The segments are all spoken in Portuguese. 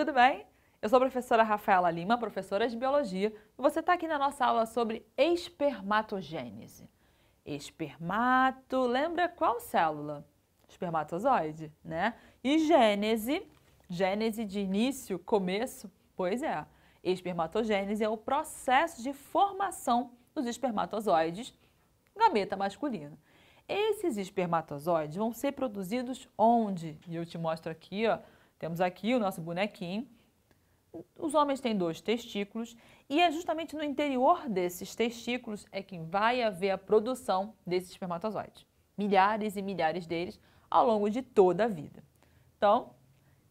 tudo bem? Eu sou a professora Rafaela Lima, professora de Biologia, e você está aqui na nossa aula sobre espermatogênese. Espermato, lembra qual célula? Espermatozoide, né? E gênese, gênese de início, começo, pois é. Espermatogênese é o processo de formação dos espermatozoides, gameta masculino. Esses espermatozoides vão ser produzidos onde? E eu te mostro aqui, ó, temos aqui o nosso bonequinho. Os homens têm 2 testículos e é justamente no interior desses testículos é que vai haver a produção desses espermatozoides. Milhares e milhares deles ao longo de toda a vida. Então,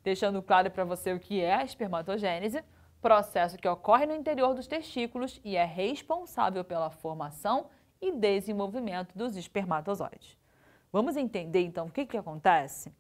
deixando claro para você o que é a espermatogênese, processo que ocorre no interior dos testículos e é responsável pela formação e desenvolvimento dos espermatozoides. Vamos entender então o que acontece?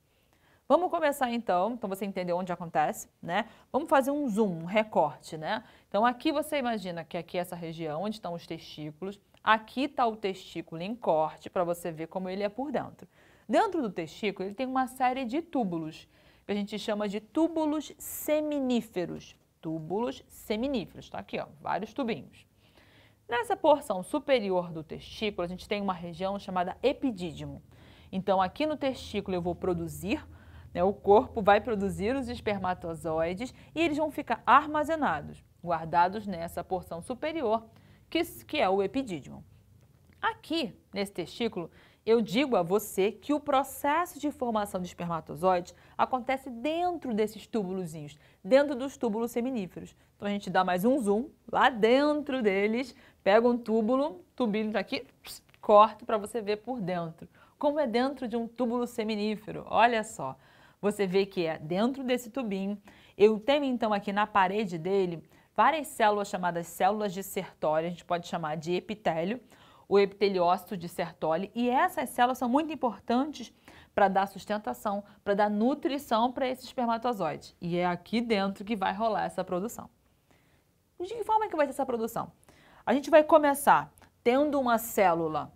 Vamos começar então você entendeu onde acontece, né? Vamos fazer um zoom, um recorte, né? Então aqui você imagina que aqui é essa região onde estão os testículos, aqui está o testículo em corte para você ver como ele é por dentro. Dentro do testículo ele tem uma série de túbulos, que a gente chama de túbulos seminíferos. Túbulos seminíferos, tá aqui ó, vários tubinhos. Nessa porção superior do testículo a gente tem uma região chamada epidídimo. Então aqui no testículo eu vou produzir, o corpo vai produzir os espermatozoides e eles vão ficar armazenados, guardados nessa porção superior, que é o epidídimo. Aqui, nesse testículo, eu digo a você que o processo de formação de espermatozoides acontece dentro desses túbulozinhos, dentro dos túbulos seminíferos. Então a gente dá mais um zoom lá dentro deles, pega um túbulo, tubinho tá aqui, corta para você ver por dentro. Como é dentro de um túbulo seminífero, olha só. Você vê que é dentro desse tubinho. Eu tenho então aqui na parede dele várias células chamadas células de Sertoli, a gente pode chamar de epitélio, o epiteliócito de Sertoli, e essas células são muito importantes para dar sustentação, para dar nutrição para esses espermatozoides. E é aqui dentro que vai rolar essa produção. De que forma que vai ter essa produção? A gente vai começar tendo uma célula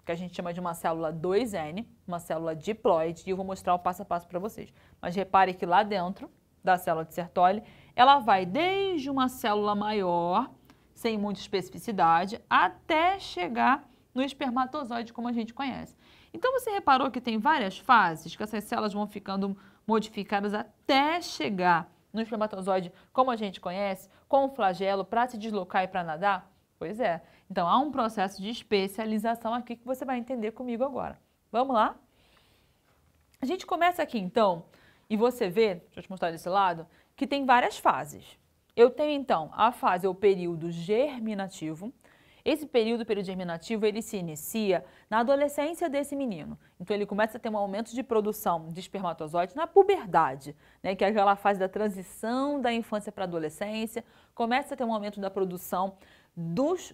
que a gente chama de uma célula 2N, uma célula diploide, e eu vou mostrar o passo a passo para vocês. Mas repare que lá dentro da célula de Sertoli, ela vai desde uma célula maior, sem muita especificidade, até chegar no espermatozoide, como a gente conhece. Então, você reparou que tem várias fases, que essas células vão ficando modificadas até chegar no espermatozoide, como a gente conhece, com o flagelo, para se deslocar e para nadar? Pois é. Então, há um processo de especialização aqui que você vai entender comigo agora. Vamos lá? A gente começa aqui, então, e você vê, deixa eu te mostrar desse lado, que tem várias fases. Eu tenho, então, a fase, o período germinativo. Esse período germinativo, ele se inicia na adolescência desse menino. Então, ele começa a ter um aumento de produção de espermatozoides na puberdade, né, que é aquela fase da transição da infância para a adolescência. Começa a ter um aumento da produção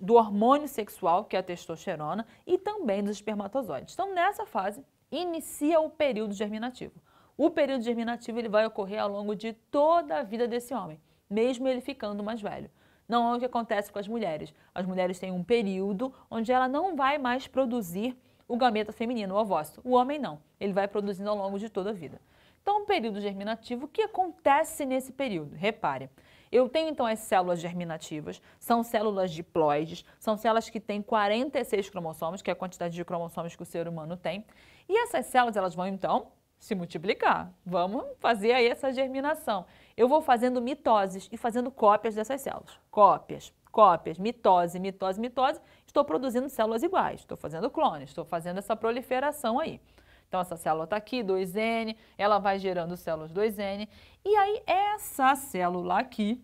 do hormônio sexual, que é a testosterona, e também dos espermatozoides. Então, nessa fase, inicia o período germinativo. O período germinativo ele vai ocorrer ao longo de toda a vida desse homem, mesmo ele ficando mais velho. Não é o que acontece com as mulheres. As mulheres têm um período onde ela não vai mais produzir o gameta feminino, o ovócito. O homem não. Ele vai produzindo ao longo de toda a vida. Então, o período germinativo, o que acontece nesse período? Repare. Eu tenho, então, as células germinativas, são células diploides, são células que têm 46 cromossomos, que é a quantidade de cromossomos que o ser humano tem. E essas células, elas vão, então, se multiplicar. Vamos fazer aí essa germinação. Eu vou fazendo mitoses e fazendo cópias dessas células. Cópias, cópias, mitose, mitose, mitose. Estou produzindo células iguais, estou fazendo clones, estou fazendo essa proliferação aí. Então, essa célula está aqui, 2N, ela vai gerando células 2N. E aí, essa célula aqui,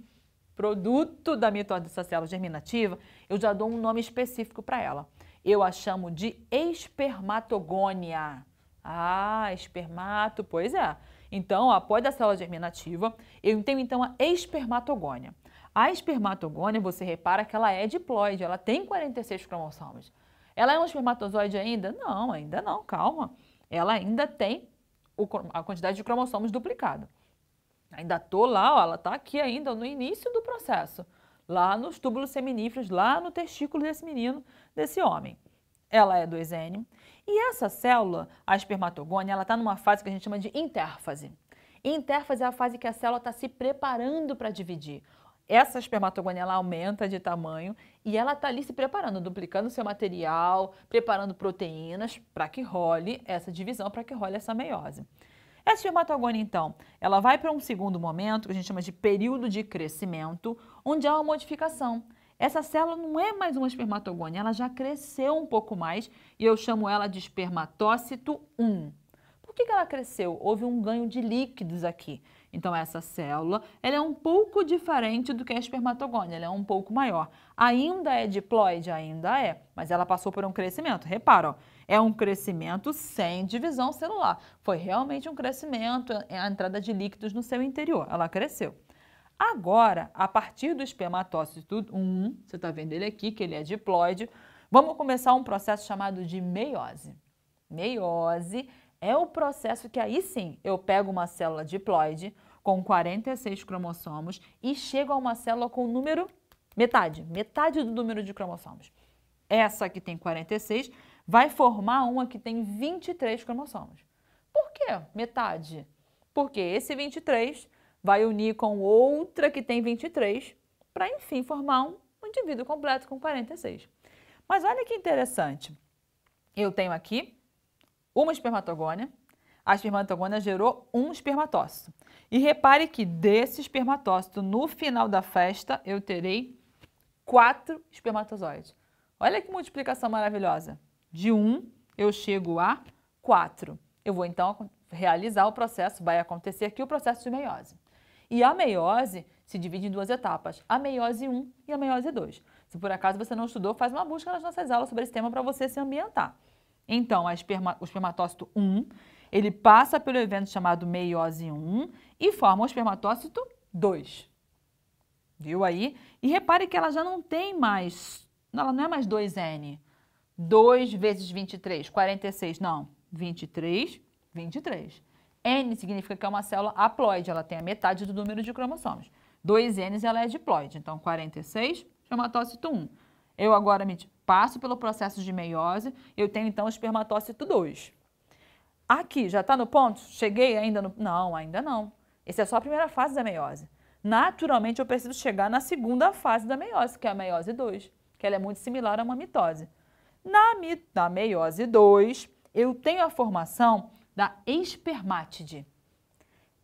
produto da mitose dessa célula germinativa, eu já dou um nome específico para ela. Eu a chamo de espermatogônia. Ah, espermato, pois é. Então, após a célula germinativa, eu tenho então a espermatogônia. A espermatogônia, você repara que ela é diploide, ela tem 46 cromossomos. Ela é um espermatozoide ainda? Não, ainda não, calma. Ela ainda tem a quantidade de cromossomos duplicado. Ainda estou lá, ó, ela está aqui ainda no início do processo, lá nos túbulos seminíferos, lá no testículo desse menino, desse homem. Ela é 2N. E essa célula, a espermatogônia, ela está numa fase que a gente chama de intérfase. Intérfase é a fase que a célula está se preparando para dividir. Essa espermatogônia ela aumenta de tamanho e ela está ali se preparando, duplicando seu material, preparando proteínas para que role essa divisão, para que role essa meiose. Essa espermatogônia, então, ela vai para um segundo momento, que a gente chama de período de crescimento, onde há uma modificação. Essa célula não é mais uma espermatogônia, ela já cresceu um pouco mais e eu chamo ela de espermatócito 1. Por que ela cresceu? Houve um ganho de líquidos aqui. Então, essa célula ela é um pouco diferente do que a espermatogônia, ela é um pouco maior. Ainda é diploide? Ainda é, mas ela passou por um crescimento. Repara, ó, é um crescimento sem divisão celular. Foi realmente um crescimento, a entrada de líquidos no seu interior, ela cresceu. Agora, a partir do espermatócito 1, você está vendo ele aqui, que ele é diploide, vamos começar um processo chamado de meiose. Meiose é o processo que aí sim eu pego uma célula diploide com 46 cromossomos e chego a uma célula com o número metade do número de cromossomos. Essa que tem 46 vai formar uma que tem 23 cromossomos. Por quê metade? Porque esse 23 vai unir com outra que tem 23 para, enfim, formar um indivíduo completo com 46. Mas olha que interessante. Eu tenho aqui uma espermatogônia, a espermatogônia gerou um espermatócito. E repare que desse espermatócito, no final da festa, eu terei 4 espermatozoides. Olha que multiplicação maravilhosa. De 1, eu chego a 4. Eu vou, então, realizar o processo, vai acontecer aqui o processo de meiose. E a meiose se divide em 2 etapas, a meiose 1 e a meiose 2. Se por acaso você não estudou, faz uma busca nas nossas aulas sobre esse tema para você se ambientar. Então, o espermatócito 1, ele passa pelo evento chamado meiose 1 e forma o espermatócito 2. Viu aí? E repare que ela já não tem mais, ela não é mais 2N. 2 vezes 23, 46, não. 23, 23. N significa que é uma célula haploide, ela tem a metade do número de cromossomos. 2Ns ela é diploide, então 46, espermatócito 1. Eu agora passo pelo processo de meiose, eu tenho então o espermatócito 2. Aqui, já está no ponto? Cheguei ainda no... Não, ainda não. Essa é só a primeira fase da meiose. Naturalmente, eu preciso chegar na segunda fase da meiose, que é a meiose 2, que ela é muito similar a uma mitose. Na meiose 2, eu tenho a formação da espermátide.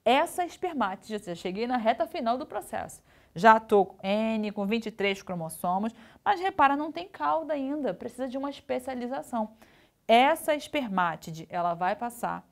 Essa espermátide, eu já cheguei na reta final do processo. Já estou N com 23 cromossomos, mas repara, não tem cauda ainda, precisa de uma especialização. Essa espermátide, ela vai passar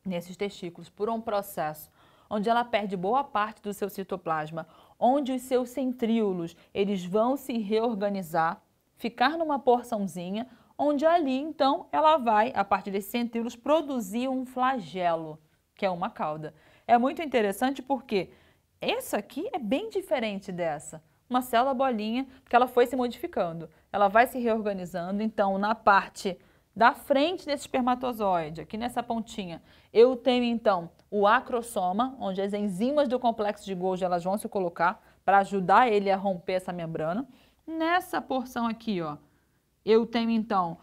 nesses testículos por um processo onde ela perde boa parte do seu citoplasma, onde os seus centríolos, eles vão se reorganizar, ficar numa porçãozinha, onde ali, então, ela vai, a partir desses centríolos, produzir um flagelo, que é uma cauda. É muito interessante porque essa aqui é bem diferente dessa. Uma célula bolinha, que ela foi se modificando. Ela vai se reorganizando, então, na parte da frente desse espermatozoide, aqui nessa pontinha, eu tenho, então, o acrossoma, onde as enzimas do complexo de Golgi elas vão se colocar para ajudar ele a romper essa membrana. Nessa porção aqui, ó, eu tenho, então,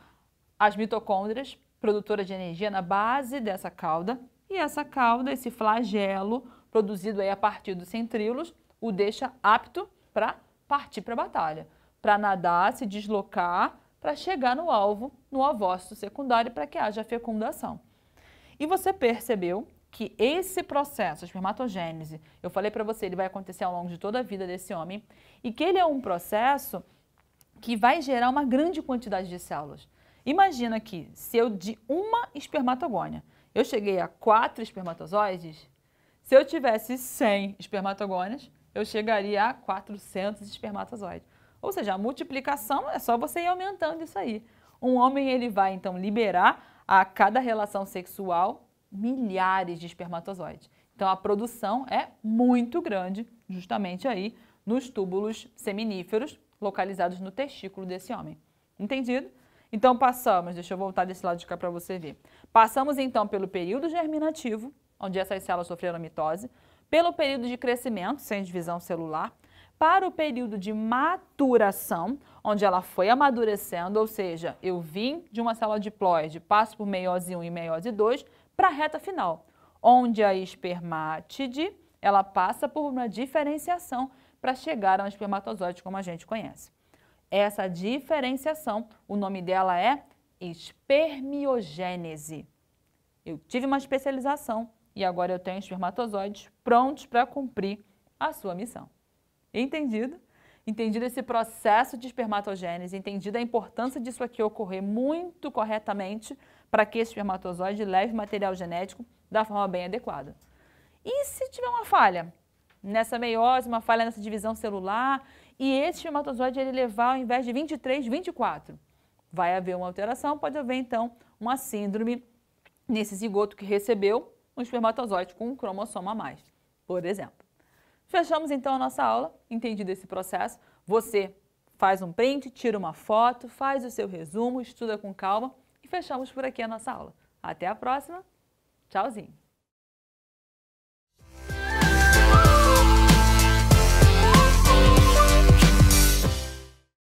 as mitocôndrias, produtoras de energia na base dessa cauda, e essa cauda, esse flagelo, produzido aí a partir dos centríolos, o deixa apto para partir para a batalha, para nadar, se deslocar, para chegar no alvo, no ovócito secundário, para que haja fecundação. E você percebeu que esse processo, a espermatogênese, eu falei para você, ele vai acontecer ao longo de toda a vida desse homem, e que ele é um processo que vai gerar uma grande quantidade de células. Imagina que se eu de uma espermatogônia, eu cheguei a 4 espermatozoides, se eu tivesse 100 espermatogônias, eu chegaria a 400 espermatozoides. Ou seja, a multiplicação é só você ir aumentando isso aí. Um homem ele vai então liberar a cada relação sexual milhares de espermatozoides. Então a produção é muito grande, justamente aí nos túbulos seminíferos localizados no testículo desse homem. Entendido? Então passamos, deixa eu voltar desse lado de cá para você ver. Passamos então pelo período germinativo, onde essas células sofreram mitose, pelo período de crescimento, sem divisão celular, para o período de maturação, onde ela foi amadurecendo, ou seja, eu vim de uma célula diploide, passo por meiose 1 e meiose 2, para a reta final, onde a espermátide ela passa por uma diferenciação para chegar a um espermatozoide como a gente conhece. Essa diferenciação, o nome dela é espermiogênese. Eu tive uma especialização e agora eu tenho espermatozoides prontos para cumprir a sua missão. Entendido? Entendido esse processo de espermatogênese, entendida a importância disso aqui ocorrer muito corretamente para que esse espermatozoide leve material genético da forma bem adequada. E se tiver uma falha nessa meiose, uma falha nessa divisão celular, e esse espermatozoide ele levar ao invés de 23, 24? Vai haver uma alteração, pode haver então uma síndrome nesse zigoto que recebeu um espermatozoide com um cromossomo a mais, por exemplo. Fechamos então a nossa aula, entendido esse processo. Você faz um print, tira uma foto, faz o seu resumo, estuda com calma e fechamos por aqui a nossa aula. Até a próxima, tchauzinho!